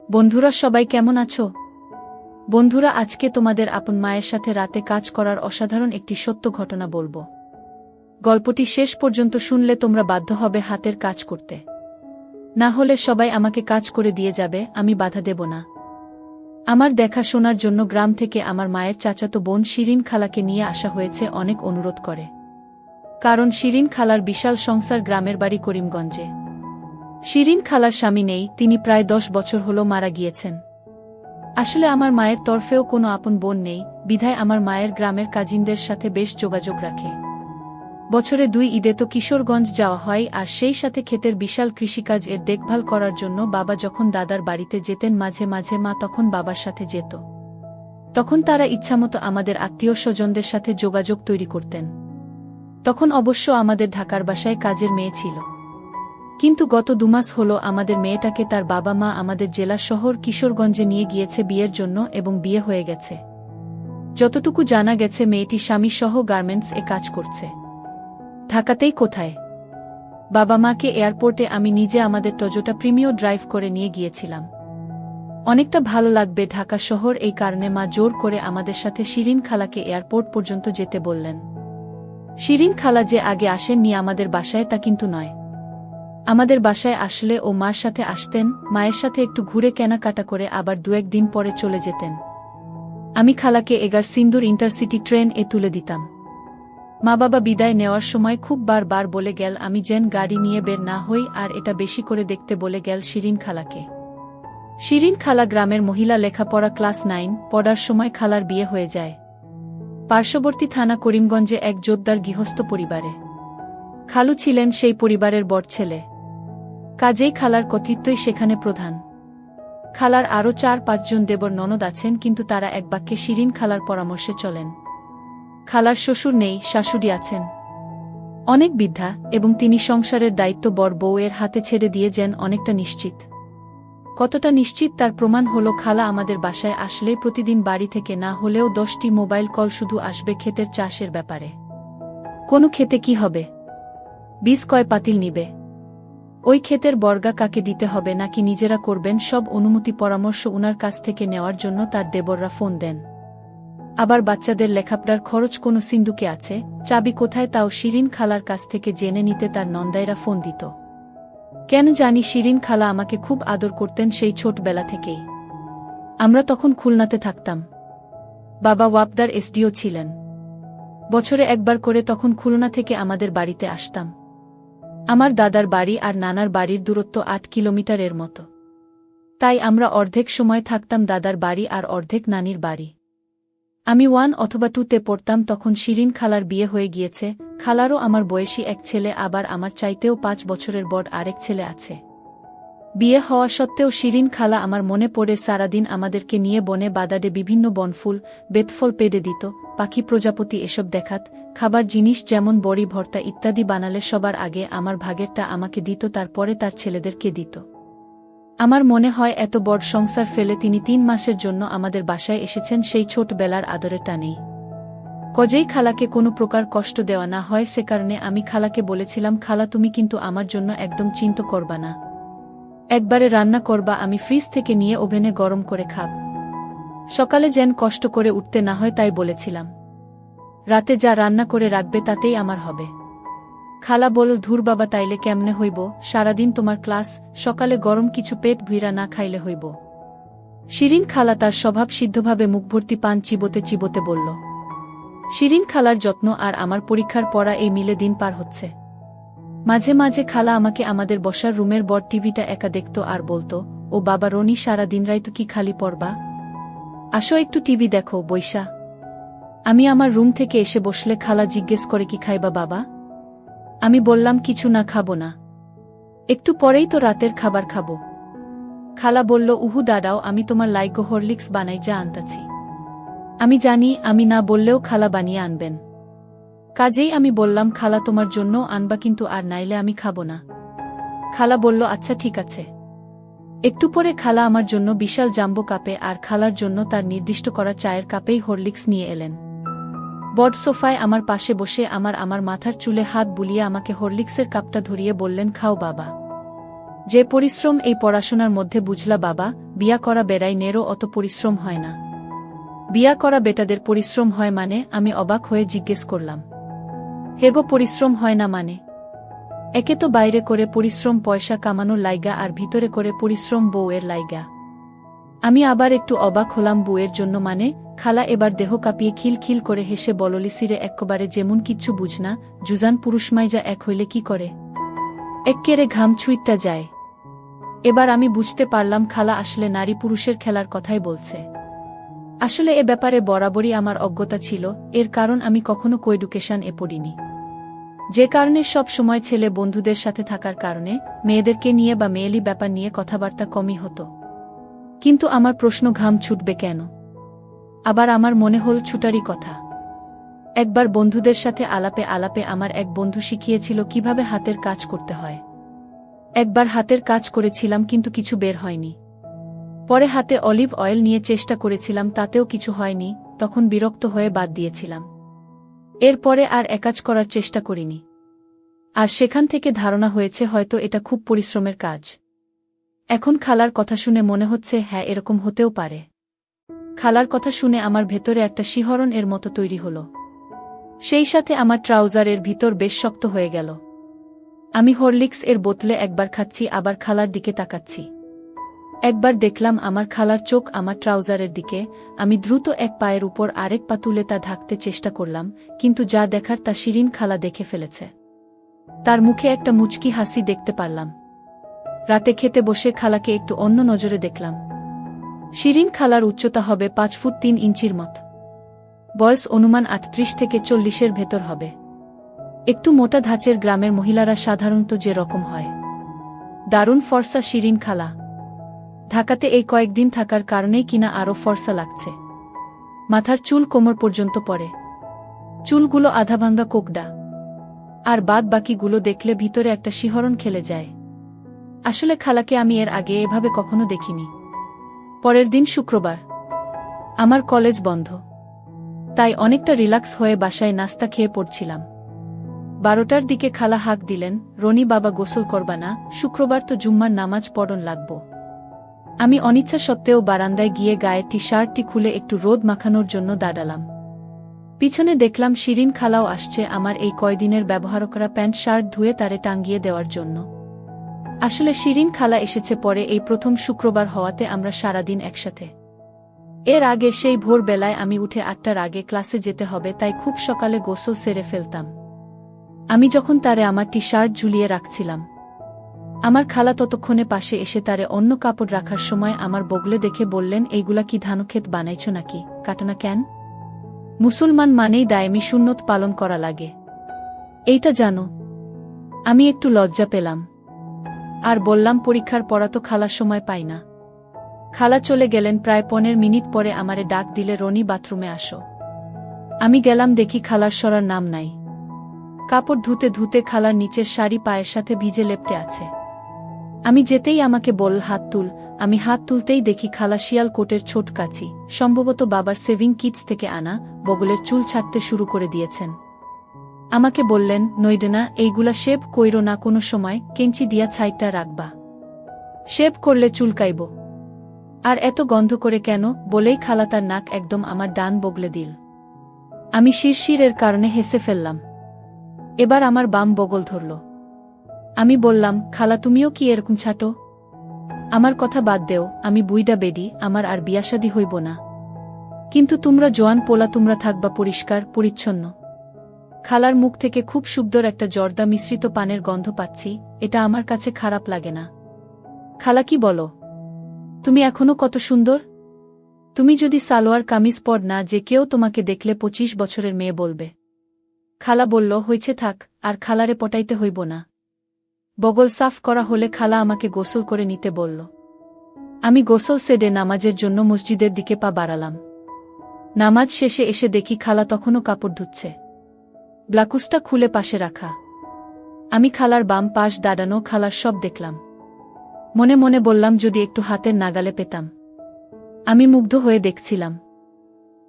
বন্ধুরা সবাই কেমন আছো? বন্ধুরা আজকে তোমাদের আপন মায়ের সাথে রাতে কাজ করার অসাধারণ একটি সত্য ঘটনা বলবো। গল্পটি শেষ পর্যন্ত শুনলে তোমরা বাধ্য হবে হাতের কাজ করতে। না হলে সবাই আমাকে কাজ করে দিয়ে যাবে, আমি বাধা দেব না। আমার দেখাশোনার জন্য গ্রাম থেকে আমার মায়ের চাচাতো বোন শিরিন খালাকে নিয়ে আসা হয়েছে। অনেক অনুরোধ করে, কারণ শিরিন খালার বিশাল সংসার, গ্রামের বাড়ি করিমগঞ্জে। শিরিন খালার স্বামী নেই, তিনি প্রায় 10 বছর হলো মারা গিয়েছেন। আসলে আমার মায়ের তরফেও কোনো আপন বোন নেই, বিধায় আমার মায়ের গ্রামের কাজিনদের সাথে বেশ যোগাযোগ রাখে। বছরে 2 ঈদে তো কিশোরগঞ্জ যাওয়া হয়, আর সেই সাথে ক্ষেতের বিশাল কৃষিকাজ এর দেখভাল করার জন্য বাবা যখন দাদার বাড়িতে যেতেন, মাঝে মাঝে মা তখন বাবার সাথে যেত। তখন তারা ইচ্ছামতো আমাদের আত্মীয় স্বজনদের সাথে যোগাযোগ তৈরি করতেন। তখন অবশ্য আমাদের ঢাকার বাসায় কাজের মেয়ে ছিল, কিন্তু গত 2 মাস হলো আমাদের মেয়েটাকে তার বাবা মা আমাদের জেলা শহর কিশোরগঞ্জে নিয়ে গিয়েছে বিয়ের জন্য, এবং বিয়ে হয়ে গেছে। যতটুকু জানা গেছে মেয়েটি স্বামী সহ গার্মেন্টস এ কাজ করছে। ঢাকাতেই কোথায়? বাবা মাকে এয়ারপোর্টে আমি নিজে আমাদের টয়োটা প্রিমিও ড্রাইভ করে নিয়ে গিয়েছিলাম। অনেকটা ভালো লাগবে ঢাকা শহর, এই কারণে মা জোর করে আমাদের সাথে শিরিন খালাকে এয়ারপোর্ট পর্যন্ত যেতে বললেন। শিরিন খালা যে আগে আসেননি আমাদের বাসায় তা কিন্তু নয়। আমাদের বাসায় আসলে ও মার সাথে আসতেন, মায়ের সাথে একটু ঘুরে কেনাকাটা করে আবার 2-1 দিন পরে চলে যেতেন। আমি খালাকে এগার সিন্দুর ইন্টারসিটি ট্রেন এ তুলে দিতাম। মা বাবা বিদায় নেওয়ার সময় খুব বারবার বলে গেল আমি যেন গাড়ি নিয়ে বের না হই, আর এটা বেশি করে দেখতে বলে গেল শিরিন খালাকে। শিরিন খালা গ্রামের মহিলা, লেখাপড়া ক্লাস 9 পড়ার সময় খালার বিয়ে হয়ে যায় পার্শ্ববর্তী থানা করিমগঞ্জে এক জোরদার গৃহস্থ পরিবারে। খালু ছিলেন সেই পরিবারের বড় ছেলে, কাজেই খালার কর্তৃত্বই সেখানে প্রধান। খালার আরও 4-5 জন দেবর ননদ আছেন, কিন্তু তারা এক বাক্যে শিরিন খালার পরামর্শে চলেন। খালার শ্বশুর নেই, শাশুড়ি আছেন, অনেক বৃদ্ধা, এবং তিনি সংসারের দায়িত্ব বড় বউয়ের হাতে ছেড়ে দিয়ে যেন অনেকটা নিশ্চিত। কতটা নিশ্চিত তার প্রমাণ হলো, খালা আমাদের বাসায় আসলেই প্রতিদিন বাড়ি থেকে না হলেও 10টি মোবাইল কল শুধু আসবে ক্ষেতের চাষের ব্যাপারে। কোন ক্ষেতে কি হবে, বীজ কয় পাতিল নিবে, ওই ক্ষেতের বর্গা কাকে দিতে হবে নাকি নিজেরা করবেন, সব অনুমতি পরামর্শ উনার কাছ থেকে নেওয়ার জন্য তার দেবররা ফোন দেন। আবার বাচ্চাদের লেখাপড়ার খরচ কোন সিন্দুকে আছে, চাবি কোথায়, তাও শিরিন খালার কাছ থেকে জেনে নিতে তার নন্দাইরা ফোন দিত। কেন জানি শিরিন খালা আমাকে খুব আদর করতেন সেই ছোটবেলা থেকেই। আমরা তখন খুলনাতে থাকতাম, বাবা ওয়াপদার এসডিও ছিলেন। বছরে একবার করে তখন খুলনা থেকে আমাদের বাড়িতে আসতাম। আমার দাদার বাড়ি আর নানার বাড়ির দূরত্ব 8 কিলোমিটারের মতো, তাই আমরা অর্ধেক সময় থাকতাম দাদার বাড়ি আর অর্ধেক নানির বাড়ি। আমি 1 অথবা 2তে পড়তাম তখন শিরিন খালার বিয়ে হয়ে গিয়েছে। খালারও আমার বয়সী এক ছেলে, আবার আমার চাইতেও 5 বছরের বড় আরেক ছেলে আছে। বিয়ে হওয়া সত্ত্বেও শিরিন খালা আমার মনে পড়ে সারাদিন আমাদেরকে নিয়ে বনে বাদাডে বিভিন্ন বনফুল বেতফল পেড়ে দিত, পাখি প্রজাপতি এসব দেখাত, খাবার জিনিস যেমন বড়ি ভর্তা ইত্যাদি বানালে সবার আগে আমার ভাগেরটা আমাকে দিত, তারপরে তার ছেলেদেরকে দিত। আমার মনে হয় এত বড় সংসার ফেলে তিনি 3 মাসের জন্য আমাদের বাসায় এসেছেন সেই ছোটবেলার আদরের টানেই। কজেই খালাকে কোনো প্রকার কষ্ট দেওয়া না হয়, সে কারণে আমি খালাকে বলেছিলাম, খালা তুমি কিন্তু আমার জন্য একদম চিন্তা করবা না, একবারে রান্না করবা, আমি ফ্রিজ থেকে নিয়ে ওভেনে গরম করে খাব। সকালে যেন কষ্ট করে উঠতে না হয় তাই বলেছিলাম, রাতে যা রান্না করে রাখবে তাতেই আমার হবে। খালা বলল, ধুর বাবা, তাইলে কেমনে হইব, সারাদিন তোমার ক্লাস, সকালে গরম কিছু পেট ভুইরা না খাইলে হইব। শিরিন খালা তার স্বভাব সিদ্ধভাবে মুখভর্তি পান চিবোতে চিবোতে বলল। শিরিন খালার যত্ন আর আমার পরীক্ষার পড়া এই মিলে দিন পার হচ্ছে। মাঝে মাঝে খালা আমাকে আমাদের বসার রুমের বড় টিভিটা একা দেখত আর বলতো, ও বাবা রনি, সারা দিন রাই তো কি খালি পড়বা, আসো একটু টিভি দেখো বৈশা। আমি আমার রুম থেকে এসে বসলে খালা জিজ্ঞেস করে, কি খাইবা বাবা? আমি বললাম, কিছু না, খাবো না, একটু পরেই তো রাতের খাবার খাবো। খালা বলল, উহু দাঁড়াও, আমি তোমার লাইগো হরলিক্স বানাই, যা আনতাছি। আমি জানি আমি না বললেও খালা বানিয়ে আনবেন, কাজেই আমি বললাম, খালা তোমার জন্য আনবা, কিন্তু আর নাইলে আমি খাবো না। খালা বলল, আচ্ছা ঠিক আছে। একটু পরে খালা আমার জন্য বিশাল জাম্বো কাপে আর খালার জন্য তার নির্দিষ্ট করা চায়ের কাপেই হরলিক্স নিয়ে এলেন। বড় সোফায় আমার পাশে বসে আমার মাথার চুলে হাত বুলিয়ে আমাকে হরলিক্সের কাপটা ধরিয়ে বললেন, খাও বাবা। যে পরিশ্রম এই পড়াশোনার মধ্যে বুঝলা বাবা, বিয়া করা বেড়াই নেরও অত পরিশ্রম হয় না। বিয়া করা বেটাদের পরিশ্রম হয় মানে? আমি অবাক হয়ে জিজ্ঞেস করলাম। হেগো পরিশ্রম হয় না মানে? একে তো বাইরে করে পরিশ্রম পয়সা কামানোর লাইগা আর ভিতরে করে পরিশ্রম বউয়ের লাইগা। আমি আবার একটু অবাক হলাম বউয়ের জন্য মানে? খালা এবার দেহ কাঁপিয়ে খিলখিল করে হেসে বললিসিরে এক্কবারে যেমন কিচ্ছু বুঝনা, জুজান পুরুষমাইজা এক হইলে কি করে? এক্কেরে ঘাম ছুঁইটটা যায়। এবার আমি বুঝতে পারলাম খালা আসলে নারী পুরুষের খেলার কথাই বলছে। আসলে এ ব্যাপারে বরাবরই আমার অজ্ঞতা ছিল, এর কারণ আমি কখনো কোএডুকেশন এ পড়িনি। যে কারণে সব সময় ছেলে বন্ধুদের সাথে থাকার কারণে মেয়েদেরকে নিয়ে বা মেয়েলি ব্যাপার নিয়ে কথাবার্তা কমই হতো। কিন্তু আমার প্রশ্ন, ঘাম ছুটবে কেন? আবার আমার মনে হল ছুটারই কথা। একবার বন্ধুদের সাথে আলাপে আলাপে আমার এক বন্ধু শিখিয়েছিল কিভাবে হাতের কাজ করতে হয়। একবার হাতের কাজ করেছিলাম কিন্তু কিছু বের হয়নি। পরে হাতে অলিভ অয়েল নিয়ে চেষ্টা করেছিলাম, তাতেও কিছু হয়নি, তখন বিরক্ত হয়ে বাদ দিয়েছিলাম। এরপরে আর একাজ করার চেষ্টা করিনি। আর সেখান থেকে ধারণা হয়েছে হয়তো এটা খুব পরিশ্রমের কাজ। এখন খালার কথা শুনে মনে হচ্ছে হ্যাঁ, এরকম হতেও পারে। খালার কথা শুনে আমার ভেতরে একটা শিহরণ এর মতো তৈরি হলো। সেই সাথে আমার ট্রাউজারের ভিতর বেশ শক্ত হয়ে গেল। আমি হরলিক্স এর বোতলে একবার খাচ্ছি, আবার খালার দিকে তাকাচ্ছি। একবার দেখলাম আমার খালার চোখ আমার ট্রাউজারের দিকে। আমি দ্রুত এক পায়ের উপর আরেক পা তুলে তা ঢাকতে চেষ্টা করলাম, কিন্তু যা দেখার তা শিরিন খালা দেখে ফেলেছে। তার মুখে একটা মুচকি হাসি দেখতে পারলাম। রাতে খেতে বসে খালাকে একটু অন্য নজরে দেখলাম। শিরিন খালার উচ্চতা হবে 5 ফুট 3 ইঞ্চির মত। বয়স অনুমান 38 থেকে 40-এর ভেতর হবে। একটু মোটা ধাঁচের গ্রামের মহিলারা সাধারণত যে রকম হয়। দারুণ ফর্সা শিরিন খালা। ঢাকাতে এই কয়েকদিন থাকার কারণেই কিনা আরও ফর্সা লাগছে। মাথার চুল কোমর পর্যন্ত পড়ে। চুলগুলো আধাভাঙ্গা কোকড়া। আর বাদ বাকিগুলো দেখলে ভিতরে একটা শিহরণ খেলে যায়। আসলে খালাকে আমি এর আগে এভাবে কখনো দেখিনি। পরের দিন শুক্রবার। আমার কলেজ বন্ধ। তাই অনেকটা রিল্যাক্স হয়ে বাসায় নাস্তা খেয়ে পড়ছিলাম। 12টার দিকে খালা হাঁক দিলেন, রনি বাবা গোসল করবা না? শুক্রবার তো জুম্মার নামাজ পড়ন লাগব। আমি অনিচ্ছা সত্ত্বেও বারান্দায় গিয়ে গায়ে টি শার্টটি খুলে একটু রোদ মাখানোর জন্য দাঁড়ালাম। পিছনে দেখলাম শিরিন খালাও আসছে আমার এই কয়দিনের ব্যবহার করা প্যান্ট শার্ট ধুয়ে তারে টাঙ্গিয়ে দেওয়ার জন্য। আসলে শিরিন খালা এসেছে পরে, এই প্রথম শুক্রবার হওয়াতে আমরা সারাদিন একসাথে। এর আগে সেই ভোরবেলায় আমি উঠে 8টার আগে ক্লাসে যেতে হবে, তাই খুব সকালে গোসল সেরে ফেলতাম। আমি যখন তারে আমার টি শার্ট ঝুলিয়ে রাখছিলাম, আমার খালা ততক্ষণে পাশে এসে তারে অন্য কাপড় রাখার সময় আমার বগলে দেখে বললেন, এইগুলা কি ধানক্ষেত বানাইছ নাকি? কাটানা কেন? মুসলমান মানেই দায়মি সুন্নত পালন করা লাগে, এইটা জানো? আমি একটু লজ্জা পেলাম আর বললাম, পরীক্ষার পড়া তো খালার সময় পাই না। খালা চলে গেলেন। প্রায় 15 মিনিট পরে আমারে ডাক দিলে, রনি বাথরুমে আসো। আমি গেলাম, দেখি খালার সরার নাম নাই। কাপড় ধুতে ধুতে খালার নিচের শাড়ি পায়ের সাথে ভিজে লেপ্টে আছে। আমি যেতেই আমাকে বল, হাত তুল। আমি হাত তুলতেই দেখি খালা শিয়াল কোটের ছোট কাচি, সম্ভবত বাবার সেভিং কিটস থেকে আনা, বগলের চুল ছাড়তে শুরু করে দিয়েছেন। আমাকে বললেন, নইডেনা, এইগুলা শেভ কইরো না কোনো সময়, কেঞ্চি দিয়া ছাইটটা রাখবা। শেভ করলে চুলকাইব। আর এত গন্ধ করে কেন? বলেই খালা তার নাক একদম আমার ডান বগলে দিল। আমি শিরশিরের কারণে হেসে ফেললাম। এবার আমার বাম বগল ধরল। আমি বললাম, খালা তুমিও কি এরকম ছাটো? আমার কথা বাদ দেও, আমি বুইডা বেডি, আমার আর বিয়াশাদি হইব না। কিন্তু তোমরা জোয়ান পোলা, তোমরা থাকবা পরিষ্কার পরিচ্ছন্ন। খালার মুখ থেকে খুব সুন্দর একটা জর্দা মিশ্রিত পানের গন্ধ পাচ্ছি, এটা আমার কাছে খারাপ লাগে না। খালা কি বলো? তুমি এখনো কত সুন্দর। তুমি যদি সালোয়ার কামিজ পর না, যে কেউ তোমাকে দেখলে 25 বছরের মেয়ে বলবে। খালা বলল, হইছে থাক, আর খালারে পটাইতে হইব না। বগল সাফ করা হলে খালা আমাকে গোসল করে নিতে বলল। আমি গোসল সেরে নামাজের জন্য মসজিদের দিকে পা বাড়ালাম। নামাজ শেষে এসে দেখি খালা তখনও কাপড় ধুচ্ছে, ব্লাকুসটা খুলে পাশে রাখা। আমি খালার বাম পাশ দাঁড়ানো, খালার সব দেখলাম। মনে মনে বললাম, যদি একটু হাতের নাগালে পেতাম। আমি মুগ্ধ হয়ে দেখছিলাম।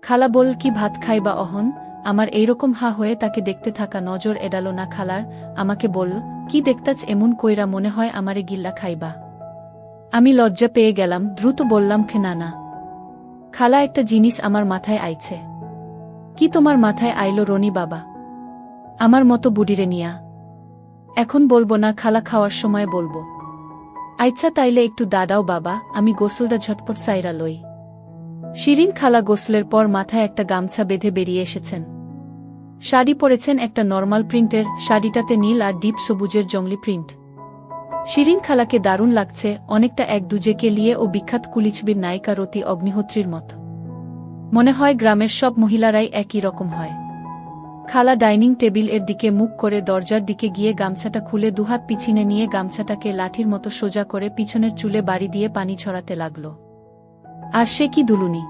খালা বল, কি ভাত খাইবা অহন? আমার এইরকম হা হয়ে তাকে দেখতে থাকা নজর এড়াল না খালার। আমাকে বলল, কি দেখতাছ এমন কইরা, মনে হয় আমারে গিল্লা খাইবা? আমি লজ্জা পেয়ে গেলাম, দ্রুত বললাম না না খালা, একটা জিনিস আমার মাথায় আইছে। কি তোমার মাথায় আইলো রনি বাবা? আমার মতো বুড়িরে নিয়া? এখন বলবো না খালা, খাওয়ার সময় বলবো। আচ্ছা তাইলে একটু দাঁড়াও বাবা, আমি গোসলটা ঝটপট সাইরা লই। শিরিন খালা গোসলের পর মাথায় একটা গামছা বেঁধে বেরিয়ে এসেছেন। শাড়ি পরেছেন একটা নরমাল প্রিন্টের, শাড়িটাতে নীল আর ডিপ সবুজের জংলি প্রিন্ট। শিরিন খালাকে দারুণ লাগছে, অনেকটা এক দুজেকে লিয়ে ও বিখ্যাত কুলিছবির নায়িকা রতি অগ্নিহোত্রীর মতো। মনে হয় গ্রামের সব মহিলারাই একই রকম হয়। খালা ডাইনিং টেবিল এর দিকে মুখ করে দরজার দিকে গিয়ে গামছাটা খুলে দুহাত পিছনে নিয়ে গামছাটাকে লাঠির মতো সোজা করে পিছনের চুলে বাড়ি দিয়ে পানি ছড়াতে লাগল। আর সে কি দুলুনি!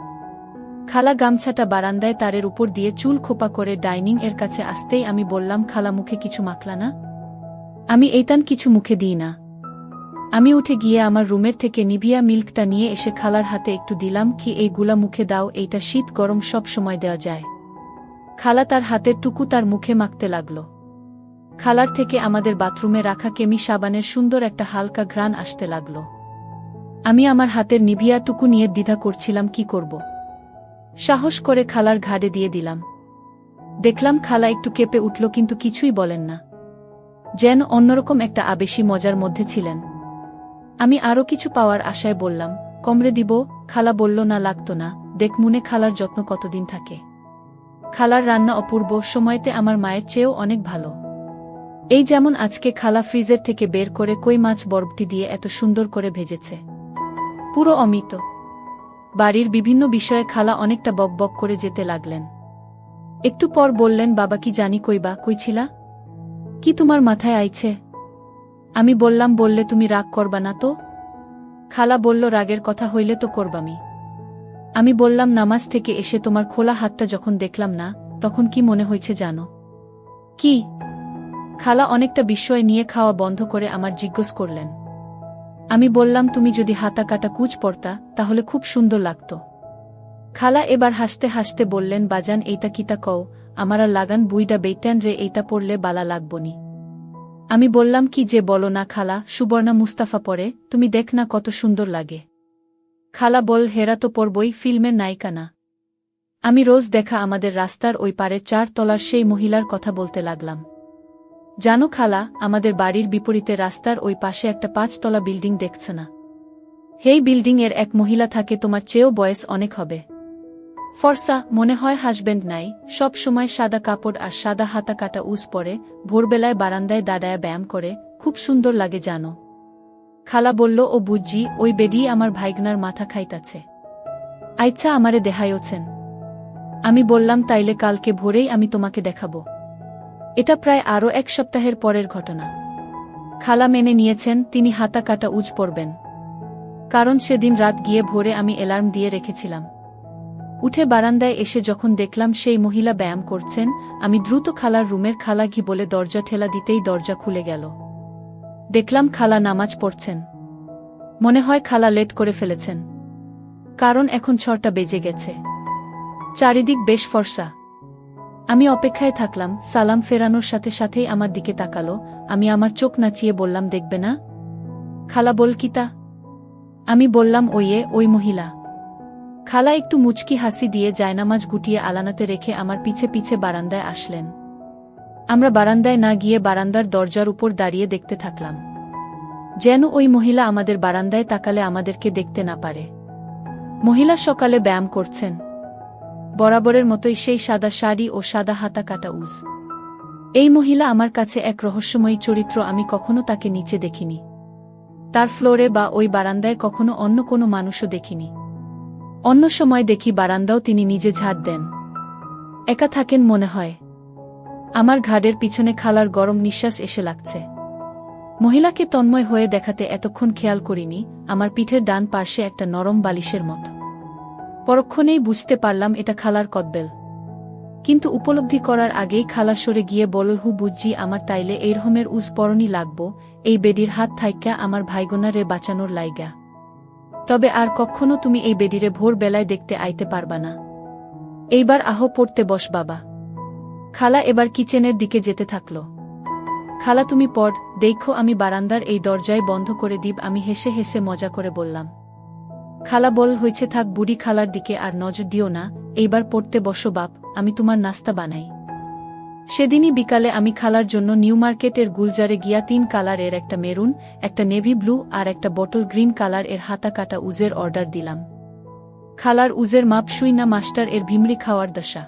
খালা গামছাটা বারান্দায় তারের উপর দিয়ে চুল খোপা করে ডাইনিং এর কাছে আসতেই আমি বললাম, খালা মুখে কিছু মাখলা না? আমি এইতান কিছু মুখে দিই না। আমি উঠে গিয়ে আমার রুমের থেকে নিভিয়া মিল্কটা নিয়ে এসে খালার হাতে একটু দিলাম, কি এইগুলা মুখে দাও, এইটা শীত গরম সব সময় দেওয়া যায়। খালা তার হাতের টুকু তার মুখে মাখতে লাগল। খালার থেকে আমাদের বাথরুমে রাখা কেমি সাবানের সুন্দর একটা হালকা ঘ্রাণ আসতে লাগল। আমি আমার হাতের নিভিয়া টুকু নিয়ে দ্বিধা করছিলাম কি করব। সাহস করে খালার ঘাড়ে দিয়ে দিলাম। দেখলাম খালা একটু কেঁপে উঠল, কিন্তু কিছুই বলেন না, যেন অন্যরকম একটা আবেশী মজার মধ্যে ছিলেন। আমি আরও কিছু পাওয়ার আশায় বললাম, কমরে দিব? খালা বলল, না লাগতো না, দেখ মুনে খালার যত্ন কতদিন থাকে। খালার রান্না অপূর্ব, সময়তে আমার মায়ের চেয়েও অনেক ভালো। এই যেমন আজকে খালা ফ্রিজের থেকে বের করে কই মাছ বরবটি দিয়ে এত সুন্দর করে ভেজেছে, পুরো অমিত। বাড়ির বিভিন্ন বিষয়ে খালা অনেকটা বকবক করে যেতে লাগলেন। একটু পর বললেন, বাবা কি জানি কইবা, কইছিলা? কি তোমার মাথায় আইছে? আমি বললাম, বললে তুমি রাগ করবা না তো? খালা বলল, রাগের কথা হইলে তো করবামি। আমি বললাম, নামাজ থেকে এসে তোমার খোলা হাতটা যখন দেখলাম না, তখন কি মনে হয়েছে জানো? কি? খালা অনেকটা বিস্ময় নিয়ে খাওয়া বন্ধ করে আমার জিজ্ঞেস করলেন। আমি বললাম, তুমি যদি হাতা কাটা কুচ পরতা তাহলে খুব সুন্দর লাগতো। খালা এবার হাসতে হাসতে বললেন, বাজান এইটা কিতা কও, আমার আর লাগান বুইডা বেইটান রে, এইটা পড়লে বালা লাগবনি। আমি বললাম, কি যে বলো না খালা, সুবর্ণা মুস্তাফা পরে, তুমি দেখ না কত সুন্দর লাগে। খালা বল, হেরা তো পরবই, ফিল্মের নায়িকা না? আমি রোজ দেখা আমাদের রাস্তার ওই পারের 4 তলার সেই মহিলার কথা বলতে লাগলাম। জানো খালা, আমাদের বাড়ির বিপরীতে রাস্তার ওই পাশে একটা 5 তলা বিল্ডিং দেখছে না? হেই বিল্ডিং এর এক মহিলা থাকে, তোমার চেয়েও বয়স অনেক হবে। ফর্সা, মনে হয় হাজবেন্ড নাই, সব সময় সাদা কাপড় আর সাদা হাতা কাটা উজ পরে, ভোরবেলায় বারান্দায় দাঁড়ায় ব্যায়াম করে, খুব সুন্দর লাগে জানো। খালা বলল, ও বুঝি, ওই বেডি আমার ভাইগনার মাথা খাইতাছে। আচ্ছা আমারে দেখাইওছেন? আমি বললাম, তাইলে কালকে ভোরেই আমি তোমাকে দেখাবো। এটা প্রায় আরও 1 সপ্তাহের পরের ঘটনা। খালা মেনে নিয়েছেন তিনি হাতা কাটা উজ পরবেন, কারণ সেদিন রাত গিয়ে ভোরে আমি অ্যালার্ম দিয়ে রেখেছিলাম। উঠে বারান্দায় এসে যখন দেখলাম সেই মহিলা ব্যায়াম করছেন, আমি দ্রুত খালার রুমের খালা ঘি বলে দরজা ঠেলা দিতেই দরজা খুলে গেল। দেখলাম খালা নামাজ পড়ছেন। মনে হয় খালা লেট করে ফেলেছেন, কারণ এখন 6টা বেজে গেছে। চারিদিক বেশ ফর্সা। আমি অপেক্ষায় থাকলাম, সালাম ফেরানোর সাথে সাথেই আমার দিকে তাকালো। আমি আমার চোখ নাচিয়ে বললাম, দেখবে না? খালা বল, কিতা? আমি বললাম, ওই মহিলা। খালা একটু মুচকি হাসি দিয়ে জায়নামাজ গুটিয়ে আলানাতে রেখে আমার পিছে পিছে বারান্দায় আসলেন। আমরা বারান্দায় না গিয়ে বারান্দার দরজার উপর দাঁড়িয়ে দেখতে থাকলাম, যেন ওই মহিলা আমাদের বারান্দায় তাকালে আমাদেরকে দেখতে না পারে। মহিলা সকালে ব্যায়াম করছেন, বরাবরের মতোই সেই সাদা শাড়ি ও সাদা হাতা কাটা উজ। এই মহিলা আমার কাছে এক রহস্যময়ী চরিত্র, আমি কখনো তাকে নিচে দেখিনি। তার ফ্লোরে বা ওই বারান্দায় কখনো অন্য কোনো মানুষও দেখিনি। অন্য সময় দেখি বারান্দাও তিনি নিজে ঝাড় দেন, একা থাকেন মনে হয়। আমার ঘাড়ের পিছনে খালার গরম নিঃশ্বাস এসে লাগছে। মহিলাকে তন্ময় হয়ে দেখাতে এতক্ষণ খেয়াল করিনি, আমার পিঠের ডান পার্শ্বে একটা নরম বালিশের মতো। পরক্ষণেই বুঝতে পারলাম এটা খালার কদবেল। কিন্তু উপলব্ধি করার আগেই খালা সরে গিয়ে বলল, হু বুঝি, আমার তাইলে এইরকমের উজ পরনি লাগবো, এই বেডির হাত থাইক্যা আমার ভাইগোনা রে বাঁচানোর লাইগা। তবে আর কখনো তুমি এই বেডিরে ভোর বেলায় দেখতে আইতে পারবা না। এইবার আহ পড়তে বস বাবা। খালা এবার কিচেনের দিকে যেতে থাকল। খালা তুমি পড়, দেখো আমি বারান্দার এই দরজায় বন্ধ করে দিব। আমি হেসে হেসে মজা করে বললাম। খালা বল, হয়েছে থাক, বুড়ি খালার দিকে আর নজর দিও না, এইবার পড়তে বসো বাপ, আমি তোমার নাস্তা বানাই। সেদিনই বিকালে আমি খালার জন্য নিউ মার্কেটের গুলজারে গিয়া 3 কালার এর একটা মেরুন, একটা নেভি ব্লু আর একটা বটল গ্রিন কালার এর হাতা কাটা উজের অর্ডার দিলাম। খালার উজের মাপ শুই না মাস্টার এর ভিমরি খাওয়ার দশা।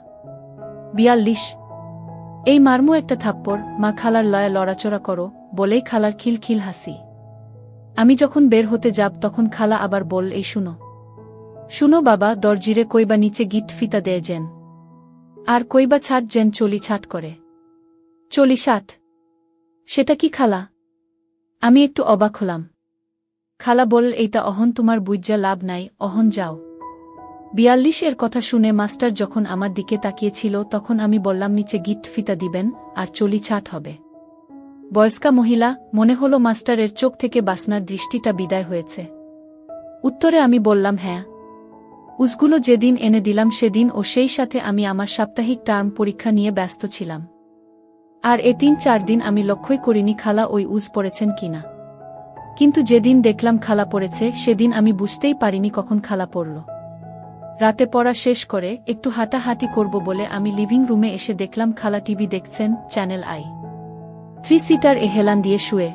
42। এই মারমু একটা থাপ্পড়, মা খালার লয়া লড়াচড়া করো, বলেই খালার খিলখিল হাসি। আমি যখন বের হতে যাব তখন খালা আবার বল, এই শুনো শুনো বাবা, দরজিরে কইবা নিচে গিট ফিতা দেয় যেন, আর কইবা ছাট যেন চলি ছাট করে। চলি ছাট? সেটা কি খালা? আমি একটু অবাক হলাম। খালা বল, এইটা অহন তোমার বুইজ্জা লাভ নাই, অহন যাও। 42 এর কথা শুনে মাস্টার যখন আমার দিকে তাকিয়েছিল তখন আমি বললাম, নিচে গিট ফিতা দিবেন আর চলি ছাট হবে। বয়স্কা মহিলা, মনে হলো মাস্টারের চোখ থেকে বাসনার দৃষ্টিটা বিদায় হয়েছে। উত্তরে আমি বললাম, হ্যাঁ। উজগুলো যেদিন এনে দিলাম সেদিন ও সেই সাথে আমি আমার সাপ্তাহিক টার্ম পরীক্ষা নিয়ে ব্যস্ত ছিলাম। আর এ 3-4 দিন আমি লক্ষ্যই করিনি খালা ওই উজ পড়েছেন কিনা। কিন্তু যেদিন দেখলাম খালা পড়েছে সেদিন আমি বুঝতেই পারিনি কখন খালা পড়ল। রাতে পড়া শেষ করে একটু হাঁটাহাঁটি করব বলে আমি লিভিং রুমে এসে দেখলাম খালা টিভি দেখছেন, চ্যানেল আই 3 সিটার এ হেলান দিয়ে শুয়ে।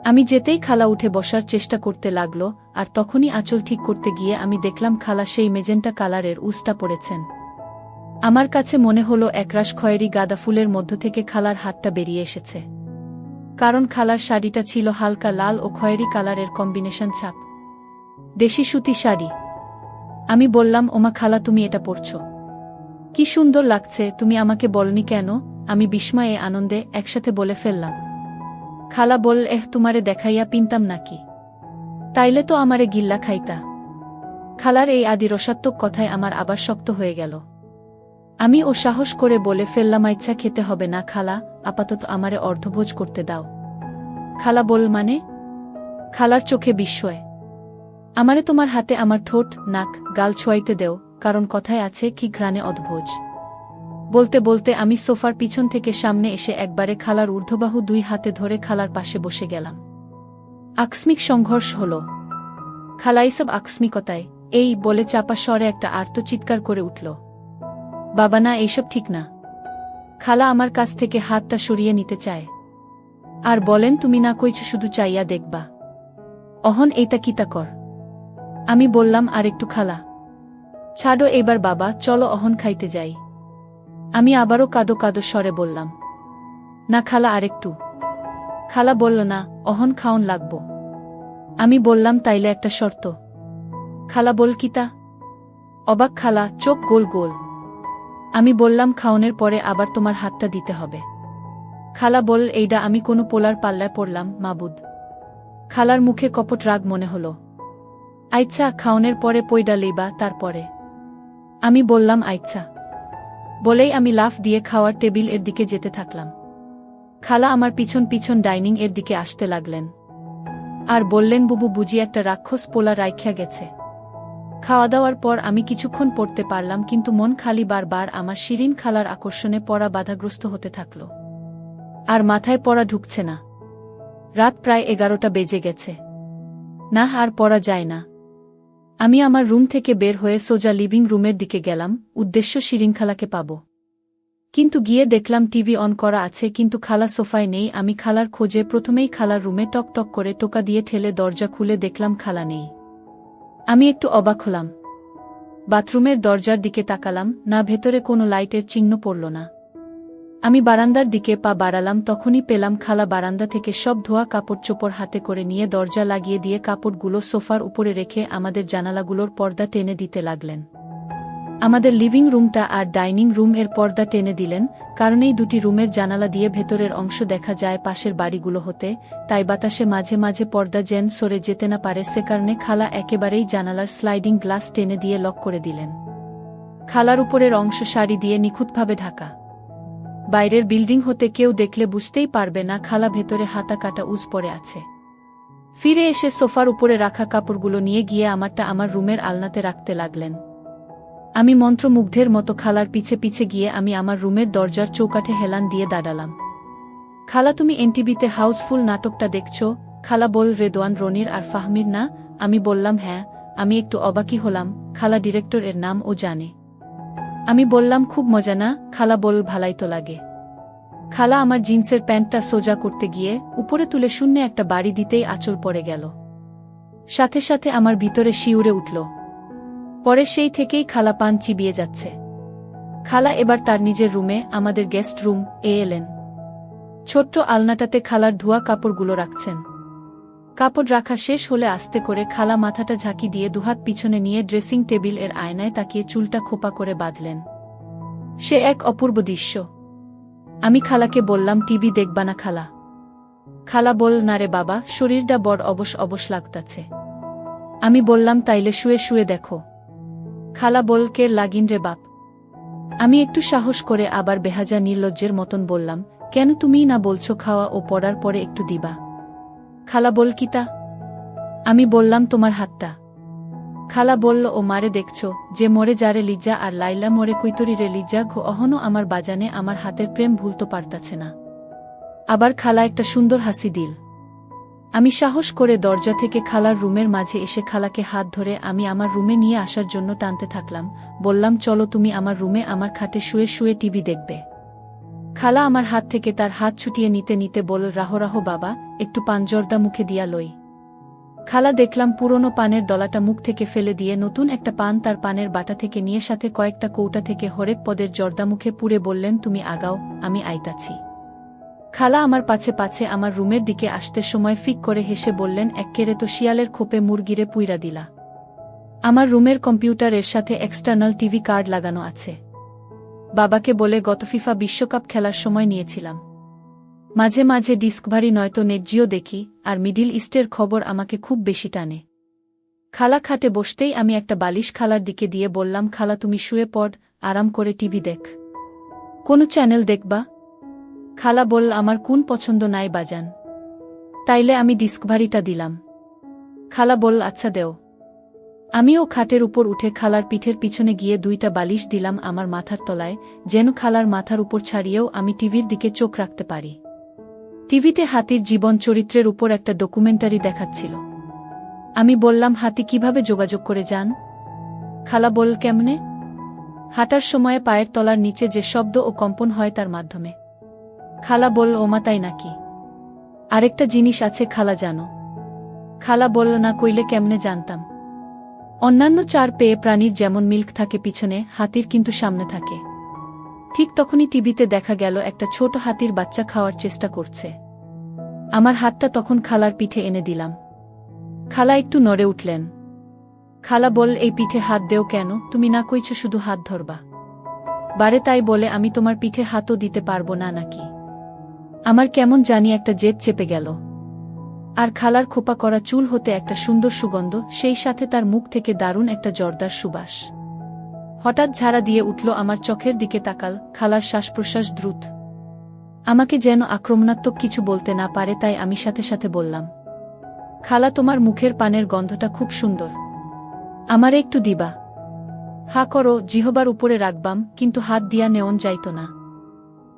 আমি যেতেই খালা উঠে বসার চেষ্টা করতে লাগল, আর তখনই আঁচল ঠিক করতে গিয়ে আমি দেখলাম খালা সেই মেজেন্টা কালারের উজটা পড়েছেন। আমার কাছে মনে হলো একরাশ খয়েরি গাঁদা ফুলের মধ্য থেকে খালার হাতটা বেরিয়ে এসেছে। কারণ খালার শাড়িটা ছিল হালকা লাল ও খয়েরি কালারের কম্বিনেশন ছাপ, দেশি সুতি শাড়ি। আমি বললাম, ওমা খালা তুমি এটা পরছ, কি সুন্দর লাগছে, তুমি আমাকে বলনি কেন? আমি বিস্ময়ে আনন্দে একসাথে বলে ফেললাম। খালা বল, তোমারে দেখাইয়া পিনতাম নাকি? তাইলে তো আমারে গিল্লা খাইতা। খালার এই আদি রসাত্মক কথায় আমার আবার শক্ত হয়ে গেল। আমি ও সাহস করে বলে ফেললাম, ইচ্ছা খেতে হবে না খালা, আপাতত আমারে অর্ধভোজ করতে দাও। খালা বল, মানে? খালার চোখে বিস্ময়। আমারে তোমার হাতে আমার ঠোঁট, নাক, গাল ছোঁয়াইতে দেও, কারণ কথায় আছে কি ঘ্রাণে অধভোজ। বলতে বলতে আমি সোফার পিছন থেকে সামনে এসে একবারে খালার ঊর্ধ্ববাহু 2 হাতে ধরে খালার পাশে বসে গেলাম। আকস্মিক সংঘর্ষ হল। খালা এইসব আকস্মিকতায় এই বলে চাপা স্বরে একটা আর্তচিৎকার করে উঠল। বাবা না, এইসব ঠিক না। খালা আমার কাছ থেকে হাতটা সরিয়ে নিতে চায় আর বলেন, তুমি না কইছ শুধু চাইয়া দেখবা, অহন এইটা কিতা কর। আমি বললাম, আর একটু খালা, ছাড়ো এবার বাবা, চলো অহন খাইতে যাই। আমি আবারও কাদো কাদো স্বরে বললাম, না খালা আরেকটু। খালা বলল, না অহন খাওন লাগব। আমি বললাম, তাইলে একটা শর্ত। খালা বল, কিতা? অবাক খালা, চোখ গোল গোল। আমি বললাম, খাওনের পরে আবার তোমার হাতটা দিতে হবে। খালা বল, এইডা আমি কোনো পোলার পাল্লায় পড়লাম মাবুদ। খালার মুখে কপট রাগ মনে হলো। আইচ্ছা, খাওনের পরে পইডা লইবা তারপরে। আমি বললাম, আইচ্ছা। বলেই আমি লাফ দিয়ে খাওয়ার টেবিল এর দিকে যেতে থাকলাম। খালা আমার পিছন পিছন ডাইনিং এর দিকে আসতে লাগলেন আর বললেন, বুবু বুঝি একটা রাক্ষস পোলা রাইখ্যা গেছে। খাওয়া দাওয়ার পর আমি কিছুক্ষণ পড়তে পারলাম, কিন্তু মন খালি বারবার আমার শিরিন খালার আকর্ষণে পড়া বাধাগ্রস্ত হতে থাকল। আর মাথায় পড়া ঢুকছে না। রাত প্রায় 11টা বেজে গেছে। না, আর পড়া যায় না। আমি আমার রুম থেকে বের হয়ে সোজা লিভিং রুমের দিকে গেলাম, উদ্দেশ্য শিরিন খালাকে পাব। কিন্তু গিয়ে দেখলাম টিভি অন করা আছে, কিন্তু খালা সোফায় নেই। আমি খালার খোঁজে প্রথমেই খালার রুমে টক টক করে টোকা দিয়ে ঠেলে দরজা খুলে দেখলাম খালা নেই। আমি একটু অবাক হলাম। বাথরুমের দরজার দিকে তাকালাম, না, ভেতরে কোনো লাইটের চিহ্ন পড়ল না। আমি বারান্দার দিকে পা বাড়ালাম, তখনই পেলাম খালা বারান্দা থেকে সব ধোয়া কাপড় চোপড় হাতে করে নিয়ে দরজা লাগিয়ে দিয়ে কাপড়গুলো সোফার উপরে রেখে আমাদের জানালাগুলোর পর্দা টেনে দিতে লাগলেন। আমাদের লিভিং রুমটা আর ডাইনিং রুম এর পর্দা টেনে দিলেন, কারণ এই দুটি রুমের জানালা দিয়ে ভেতরের অংশ দেখা যায় পাশের বাড়িগুলো হতে, তাই বাতাসে মাঝে মাঝে পর্দা যেন সরে যেতে না পারে, সে কারণে খালা একেবারেই জানালার স্লাইডিং গ্লাস টেনে দিয়ে লক করে দিলেন। খালার উপরের অংশ শাড়ি দিয়ে নিখুঁতভাবে ঢাকা। বাইরের বিল্ডিং হতে কেউ দেখলে বুঝতেই পারবে না খালা ভেতরে হাতা কাটা উজ পড়ে আছে। ফিরে এসে সোফার উপরে রাখা কাপড়গুলো নিয়ে গিয়ে আমারটা আমার রুমের আলনাতে রাখতে লাগলেন। আমি মন্ত্রমুগ্ধের মতো খালার পিছে পিছে গিয়ে আমি আমার রুমের দরজার চৌকাঠে হেলান দিয়ে দাঁড়ালাম। খালা তুমি এনটিভিতে হাউসফুল নাটকটা দেখছ? খালা বল রেদওয়ান রনির আর ফাহমির না? আমি বললাম হ্যাঁ। আমি একটু অবাকই হলাম, খালা ডিরেক্টর এর নাম ও জানে? আমি বললাম খুব মজা না? খালা বল ভালাই তো লাগে। খালা আমার জিন্সের প্যান্টটা সোজা করতে গিয়ে উপরে তুলে শূন্যে একটা বাড়ি দিতেই আঁচল পড়ে গেল। সাথে সাথে আমার ভিতরে শিউরে উঠল। পরে সেই থেকেই খালা পান চিবিয়ে যাচ্ছে। খালা এবার তার নিজের রুমে, আমাদের গেস্ট রুম, এলেন। ছোট্ট আলনাটাতে খালার ধোয়া কাপড়গুলো রাখছেন। কাপড় রাখা শেষ হলে আস্তে করে খালা মাথাটা ঝাঁকি দিয়ে দুহাত পিছনে নিয়ে ড্রেসিং টেবিল এর আয়নায় তাকিয়ে চুলটা খোপা করে বাঁধলেন। সে এক অপূর্ব দৃশ্য। আমি খালাকে বললাম টিভি দেখবা না খালা? খালা বল না রে বাবা, শরীরটা বড় অবশ অবশ লাগতাছে। আমি বললাম তাইলে শুয়ে শুয়ে দেখো। খালা বল কের লাগিন রে বাপ? আমি একটু সাহস করে আবার বেহাজা নির্লজ্জের মতন বললাম, কেন তুমিই না বলছো খাওয়া ও পড়ার পরে একটু দিবা? খালা বল কিতা? আমি বললাম তোমার হাতটা। খালা বলল ও মারে দেখছো, যে মরে যারে লিজা আর লাইলা মরে কুইতরি রে লিজা ঘো অহনো আমার বাজানে আমার হাতের প্রেম ভুলতো পারতাছে না। আবার খালা একটা সুন্দর হাসি দিল। আমি সাহস করে দরজা থেকে খালার রুমের মাঝে এসে খালাকে হাত ধরে আমি আমার রুমে নিয়ে আসার জন্য টানতে থাকলাম। বললাম চলো তুমি আমার রুমে আমার খাটে শুয়ে শুয়ে টিভি দেখবে। খালা আমার হাত থেকে তার হাত ছুটিয়ে নিতে নিতে বলল রাহো রাহো বাবা, একটু পান জর্দা মুখে দিয়া লই। খালা দেখলাম পুরনো পানের দলাটা মুখ থেকে ফেলে দিয়ে নতুন একটা পান তার পানের বাটা থেকে নিয়ে সাথে কয়েকটা কৌটা থেকে হরেক পদের জর্দা মুখে পুরে বললেন তুমি আগাও, আমি আইতাছি। খালা আমার পাছে পাছে আমার রুমের দিকে আসতে সময় ফিক করে হেসে বললেন এক্কেরে তো শিয়ালের খোপে মুরগিরে পুইরা দিলা। আমার রুমের কম্পিউটারের সাথে এক্সটার্নাল টিভি কার্ড লাগানো আছে। বাবাকে বলে গত ফিফা বিশ্বকাপ খেলার সময় নিয়েছিলাম। মাঝে মাঝে ডিস্কভারি নয়তো নেটজিও দেখি, আর মিডিল ইস্টের খবর আমাকে খুব বেশি টানে। খালা খাটে বসতেই আমি একটা বালিশ খালার দিকে দিয়ে বললাম খালা তুমি শুয়ে পড়, আরাম করে টিভি দেখ। কোন চ্যানেল দেখবা? খালা বলল আমার কোন পছন্দ নাই বাজান। তাইলে আমি ডিস্কভারিটা দিলাম। খালা বলল আচ্ছা দেও। আমিও খাটের উপর উঠে খালার পিঠের পিছনে গিয়ে দুইটা বালিশ দিলাম আমার মাথার তলায়, যেন খালার মাথার উপর ছাড়িয়েও আমি টিভির দিকে চোখ রাখতে পারি। টিভিতে হাতির জীবন চরিত্রের উপর একটা ডকুমেন্টারি দেখাচ্ছিল। আমি বললাম হাতি কিভাবে যোগাযোগ করে যান? খালা বলল কেমনে? হাঁটার সময়ে পায়ের তলার নিচে যে শব্দ ও কম্পন হয় তার মাধ্যমে। খালা বলল ওমা তাই নাকি? আরেকটা জিনিস আছে খালা জানো? খালা বলল না কইলে কেমনে জানতাম। অন্যান্য চার পেয়ে প্রাণীর যেমন মিল্ক থাকে পিছনে, হাতির কিন্তু সামনে থাকে। ঠিক তখনই টিভিতে দেখা গেল একটা ছোট হাতির বাচ্চা খাওয়ার চেষ্টা করছে। আমার হাতটা তখন খালার পিঠে এনে দিলাম। খালা একটু নড়ে উঠলেন। খালা বল এই পিঠে হাত দেও কেন? তুমি না কইছো শুধু হাত ধরবা। বারে তাই বলে আমি তোমার পিঠে হাতও দিতে পারবো না নাকি? আমার কেমন জানি একটা জেদ চেপে গেল। আর খালার খোপা করা চুল হতে একটা সুন্দর সুগন্ধ, সেই সাথে তার মুখ থেকে দারুণ একটা জর্দার সুবাস। হঠাৎ ঝাড়া দিয়ে উঠল আমার চোখের দিকে তাকাল। খালার শ্বাস-প্রশ্বাস দ্রুত। আমাকে যেন আক্রমণাত্মক কিছু বলতে না পারে তাই আমি সাথে সাথে বললাম খালা তোমার মুখের পানের গন্ধটা খুব সুন্দর, আমারে একটু দিবা? হা করো, জিহবার উপরে রাখবাম, কিন্তু হাত দিয়া নেওন যাইত না।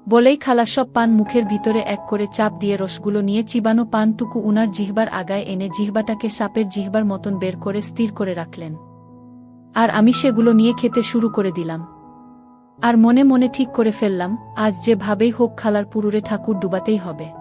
বলেই খালা সব পান মুখের ভিতরে এক করে চাপ দিয়ে রসগুলো নিয়ে চিবানো পানটুকু উনার জিহবার আগায় এনে জিহবাটাকে সাপের জিহবার মতন বের করে স্থির করে রাখলেন। আর আমি সেগুলো নিয়ে খেতে শুরু করে দিলাম। আর মনে মনে ঠিক করে ফেললাম আজ যে ভাবেই হোক খালার পুরুরে ঠাকুর ডুবাতেই হবে।